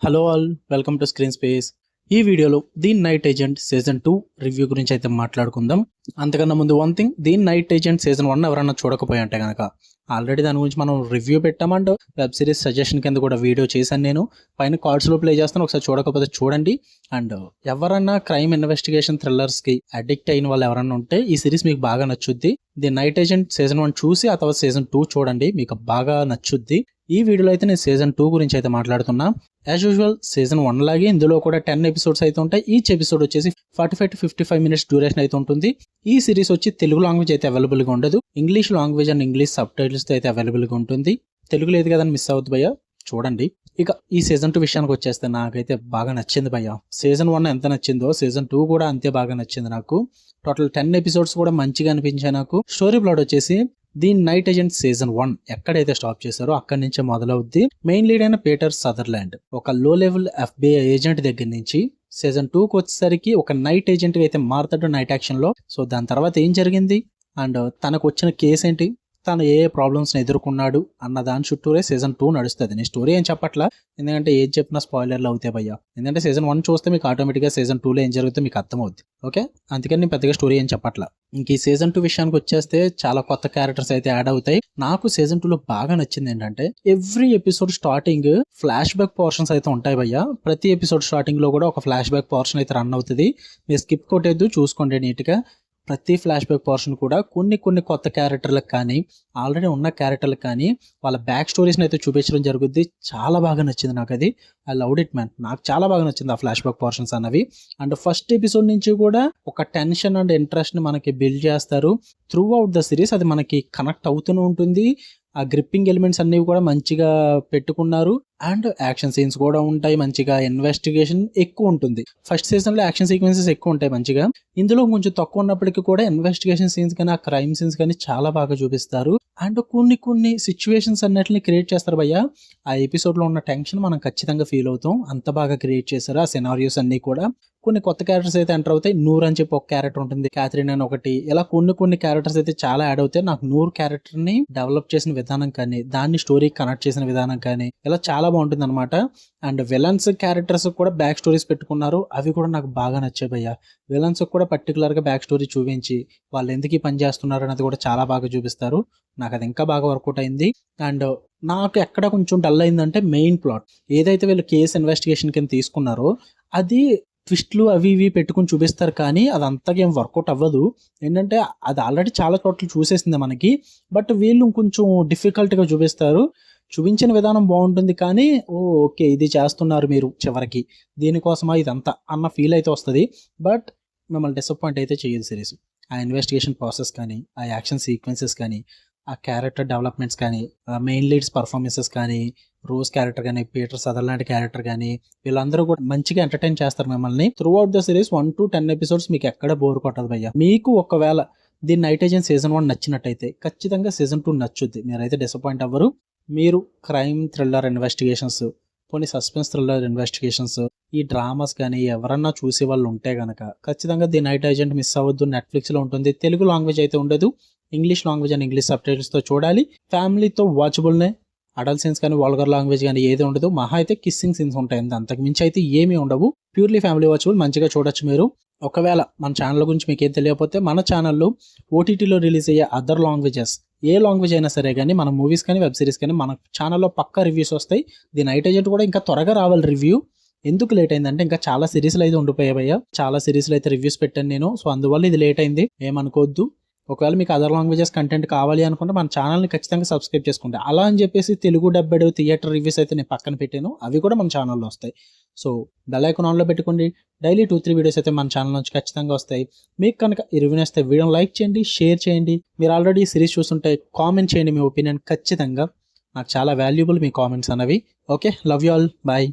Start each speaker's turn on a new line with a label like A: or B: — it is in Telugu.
A: Hello all, welcome to screen space. ఈ వీడియోలో the night agent season 2 review గురించి అయితే మాట్లాడుకుందాం. అంతకన్నా ముందు one thing, the night agent season 1 ఎవరన్నా చూడకపోయి అంటే కనుక ఆల్రెడీ దాని గురించి మనం రివ్యూ పెట్టామంటే వెబ్ సిరీస్ సజెషన్ కింద కూడా వీడియో చేశాను. నేను పైన కార్డ్స్లో ప్లే చేస్తాను, ఒకసారి చూడకపోతే చూడండి. అండ్ ఎవరన్నా క్రైమ్ ఇన్వెస్టిగేషన్ థ్రిల్లర్స్కి అడిక్ట్ అయిన వాళ్ళు ఎవరన్నా ఉంటే ఈ సిరీస్ మీకు బాగా నచ్చుద్ది. ది నైట్ ఏజెంట్ సీజన్ 1 చూసి ఆ తర్వాత సీజన్ 2 చూడండి, మీకు బాగా నచ్చుద్ది. ఈ వీడియోలో అయితే నేను సీజన్ 2 గురించి అయితే మాట్లాడుతున్నా. యాజ్ యూజువల్ సీజన్ 1 లాగే ఇందులో కూడా 10 ఎపిసోడ్స్ అయితే ఉంటాయి. ఈచ్ ఎపిసోడ్ వచ్చేసి 45 to 55 మినిట్స్ డ్యూరేషన్ అయితే ఉంటుంది. ఈ సిరీస్ వచ్చి తెలుగు లాంగ్వేజ్ అయితే అవైలబుల్గా ఉండదు, ఇంగ్లీష్ లాంగ్వేజ్ అండ్ ఇంగ్లీష్ సబ్ టైటిల్స్తో అయితే అవైలబుల్గా ఉంటుంది. తెలుగు లేదు కదని మిస్ అవుద్ది భయ్య, చూడండి. ఇక ఈ సీజన్ 2 విషయానికి వచ్చేస్తే నాకైతే బాగా నచ్చింది భయ్య. సీజన్ 1 ఎంత నచ్చిందో సీజన్ 2 కూడా అంతే బాగా నచ్చింది నాకు. టోటల్ 10 ఎపిసోడ్స్ కూడా మంచిగా అనిపించాయి నాకు. స్టోరీ ప్లాట్ వచ్చేసి ది నైట్ ఏజెంట్ సీజన్ 1 ఎక్కడైతే స్టాప్ చేశారో అక్కడి నుంచే మొదలవుద్ది. మెయిన్ లీడ్ అయిన పీటర్ సదర్లాండ్ ఒక లో లెవెల్ FBI ఏజెంట్ దగ్గర నుంచి సీజన్ 2కి వచ్చేసరికి ఒక నైట్ ఏజెంట్ అయితే మారుతాడు నైట్ యాక్షన్ లో. సో దాని తర్వాత ఏం జరిగింది అండ్ తనకు వచ్చిన కేసు ఏంటి, తను ఏ ప్రాబ్లమ్స్ని ఎదుర్కొన్నాడు అన్న దాని చుట్టూరే సీజన్ 2 నడుస్తుంది. నేను స్టోరీ ఏం చెప్పట్లా, ఎందుకంటే ఏది చెప్పినా స్పాయిలర్లు అవుతాయి భయ్యా. ఎందుకంటే సీజన్ 1 చూస్తే మీకు ఆటోమేటిక్గా సీజన్ 2లో ఏం జరుగుతుందో మీకు అర్థమవుద్ది. ఓకే, అందుకని నేను పెద్దగా స్టోరీ ఏం చెప్పట్లా. ఇంక ఈ సీజన్ 2 విషయానికి వచ్చేస్తే చాలా కొత్త క్యారెక్టర్స్ అయితే యాడ్ అవుతాయి. నాకు సీజన్ 2లో బాగా నచ్చింది ఏంటంటే every episode starting flash back portions అయితే ఉంటాయి భయ్యా. ప్రతి ఎపిసోడ్ స్టార్టింగ్ లో కూడా ఒక ఫ్లాష్ బ్యాక్ పోర్షన్ అయితే రన్ అవుతుంది. మీరు స్కిప్ కొట్టేద్దు, చూసుకోండి నీట్గా. ప్రతి ఫ్లాష్ బ్యాక్ పోర్షన్ కూడా కొన్ని కొత్త క్యారెక్టర్లకు కానీ ఆల్రెడీ ఉన్న క్యారెక్టర్లకు కానీ వాళ్ళ బ్యాక్ స్టోరీస్ని అయితే చూపించడం జరుగుద్ది. చాలా బాగా నచ్చింది నాకు అది. I loved it man. నాకు చాలా బాగా నచ్చింది ఆ ఫ్లాష్ బ్యాక్ పోర్షన్స్ అన్నవి. అండ్ ఫస్ట్ ఎపిసోడ్ నుంచి కూడా ఒక టెన్షన్ అండ్ ఇంట్రెస్ట్ని మనకి బిల్డ్ చేస్తారు. త్రూ అవుట్ ద సిరీస్ అది మనకి కనెక్ట్ అవుతూనే ఉంటుంది. ఆ గ్రిప్పింగ్ ఎలిమెంట్స్ అన్ని కూడా మంచిగా పెట్టుకున్నారు. అండ్ యాక్షన్ సీన్స్ కూడా ఉంటాయి, మంచిగా ఇన్వెస్టిగేషన్ ఎక్కువ ఉంటుంది. ఫస్ట్ సీజన్ లో యాక్షన్ సీక్వెన్సెస్ ఎక్కువ ఉంటాయి మంచిగా. ఇందులో కొంచెం తక్కువ ఉన్నప్పటికీ కూడా ఇన్వెస్టిగేషన్ సీన్స్ కానీ ఆ క్రైమ్ సీన్స్ కానీ చాలా బాగా చూపిస్తారు. అండ్ కొన్ని సిచ్యువేషన్స్ అన్నిటిని క్రియేట్ చేస్తారు భయ్య. ఆ ఎపిసోడ్ లో ఉన్న టెన్షన్ మనం ఖచ్చితంగా ఫీల్ అవుతాం, అంత బాగా క్రియేట్ చేశారు ఆ సినారియోస్ అన్ని కూడా. కొన్ని కొత్త క్యారెక్టర్స్ అయితే ఎంటర్ అవుతాయి. నూర్ అని చెప్పి ఒక క్యారెక్టర్ ఉంటుంది, క్యాథరిన్ అని ఒకటి, ఇలా కొన్ని క్యారెక్టర్స్ అయితే చాలా యాడ్ అవుతాయి. నాకు నూర్ క్యారెక్టర్ ని డెవలప్ చేసిన విధానం కానీ దాన్ని స్టోరీ కనెక్ట్ చేసిన విధానం కానీ ఇలా చాలా బాగుంటుంది అనమాట. అండ్ విలన్స్ క్యారెక్టర్స్ కూడా బ్యాక్ స్టోరీస్ పెట్టుకున్నారు, అవి కూడా నాకు బాగా నచ్చాయి భయ్య. విలన్స్ కూడా పర్టికులర్ గా బ్యాక్ స్టోరీ చూపించి వాళ్ళు ఎందుకు పని చేస్తున్నారు అనేది కూడా చాలా బాగా చూపిస్తారు. నాకు అది ఇంకా బాగా వర్కౌట్ అయింది. అండ్ నాకు ఎక్కడ కొంచెం డల్ అయిందంటే మెయిన్ ప్లాట్ ఏదైతే వీళ్ళు కేసు ఇన్వెస్టిగేషన్ కింద తీసుకున్నారో అది ట్విస్ట్లు అవి ఇవి పెట్టుకుని చూపిస్తారు, కానీ అది అంతగా ఏం వర్కౌట్ అవ్వదు. ఏంటంటే అది ఆల్రెడీ చాలా చోట్ల చూసేసింది మనకి, బట్ వీళ్ళు కొంచెం డిఫికల్ట్గా చూపిస్తారు. చూపించిన విధానం బాగుంటుంది, కానీ ఓకే ఇది చేస్తున్నారు మీరు చివరికి దీనికోసమా ఇదంతా అన్న ఫీల్ అయితే వస్తుంది. బట్ మిమ్మల్ని డిసప్పాయింట్ అయితే చేయదు సిరీస్. ఆ ఇన్వెస్టిగేషన్ ప్రాసెస్ కానీ ఆ యాక్షన్ సీక్వెన్సెస్ కానీ ఆ క్యారెక్టర్ డెవలప్మెంట్స్ కానీ మెయిన్ లీడ్స్ పర్ఫార్మెన్సెస్ కానీ రోజ్ క్యారెక్టర్ కానీ పీటర్ సదర్లాండ్ క్యారెక్టర్ కానీ వీళ్ళందరూ కూడా మంచిగా ఎంటర్టైన్ చేస్తారు మిమ్మల్ని. Through out the series 1 to 10 episodes మీకు ఎక్కడ బోర్ కొట్టదు భయ్య. మీకు ఒకవేళ ది నైట్ ఏజెంట్ సీజన్ 1 నచ్చినట్టయితే ఖచ్చితంగా సీజన్ 2 నచ్చుద్ది, మీరైతే డిసప్పాయింట్ అవ్వరు. మీరు క్రైమ్ థ్రిల్లర్ ఇన్వెస్టిగేషన్స్, కొన్ని సస్పెన్స్ థ్రిల్లర్ ఇన్వెస్టిగేషన్స్, ఈ డ్రామాస్ కానీ ఎవరన్నా చూసే వాళ్ళు ఉంటే కనుక ఖచ్చితంగా ది నైట్ ఏజెంట్ మిస్ అవ్వద్దు. నెట్ఫ్లిక్స్లో ఉంటుంది, తెలుగు లాంగ్వేజ్ అయితే ఉండదు, ఇంగ్లీష్ లాంగ్వేజ్ అండ్ ఇంగ్లీష్ సబ్ టైటిల్స్తో చూడాలి. ఫ్యామిలీతో వాచబుల్నే, అడల్ట్ సీన్స్ కానీ వల్గర్ లాంగ్వేజ్ కానీ ఏది ఉండదు. మహా అయితే కిస్సింగ్ సీన్స్ ఉంటాయి, అంతకు మించి అయితే ఏమీ ఉండవు. ప్యూర్లీ ఫ్యామిలీ వాచబుల్, మంచిగా చూడొచ్చు మీరు. ఒకవేళ మన ఛానల్ గురించి మీకు ఏం తెలియకపోతే మన ఛానల్లో ఓటీటీలో రిలీజ్ అయ్యే అదర్ లాంగ్వేజెస్ ఏ లాంగ్వేజ్ అయినా సరే కానీ మన మూవీస్ కానీ వెబ్ సిరీస్ కానీ మన ఛానల్లో పక్కా రివ్యూస్ వస్తాయి. ది నైట్ ఏజెంట్ కూడా ఇంకా త్వరగా రావాలి రివ్యూ. ఎందుకు లేట్ అయిందంటే ఇంకా చాలా సిరీస్లు అయితే ఉండిపోయాయి భయ్య, చాలా సిరీస్లు అయితే రివ్యూస్ పెట్టాను నేను. సో అందువల్ల ఇది లేట్ అయింది, ఏమనుకోవద్దు. ఒకవేళ మీకు అదర్ లాంగ్వేజెస్ కంటెంట్ కావాలి అనుకుంటే మన ఛానల్ని ఖచ్చితంగా సబ్స్క్రైబ్ చేసుకుంటే, అలా అని చెప్పేసి తెలుగు డబ్బెడ్ థియేటర్ రివ్యూస్ అయితే నేను పక్కన పెట్టాను, అవి కూడా మన ఛానల్లో వస్తాయి. సో బెల్ ఐకాన్ ఆన్లో పెట్టుకోండి, డైలీ 2-3 వీడియోస్ అయితే మన ఛానల్ నుంచి ఖచ్చితంగా వస్తాయి. మీకు కనుక ఈ రివ్యూ నచ్చితే వీడియోని లైక్ చేయండి, షేర్ చేయండి. మీరు ఆల్రెడీ సిరీస్ చూస్తుంటే కామెంట్ చేయండి మీ ఒపీనియన్. ఖచ్చితంగా నాకు చాలా వాల్యుబుల్ మీ కామెంట్స్ అన్నవి. Okay, love you all, bye.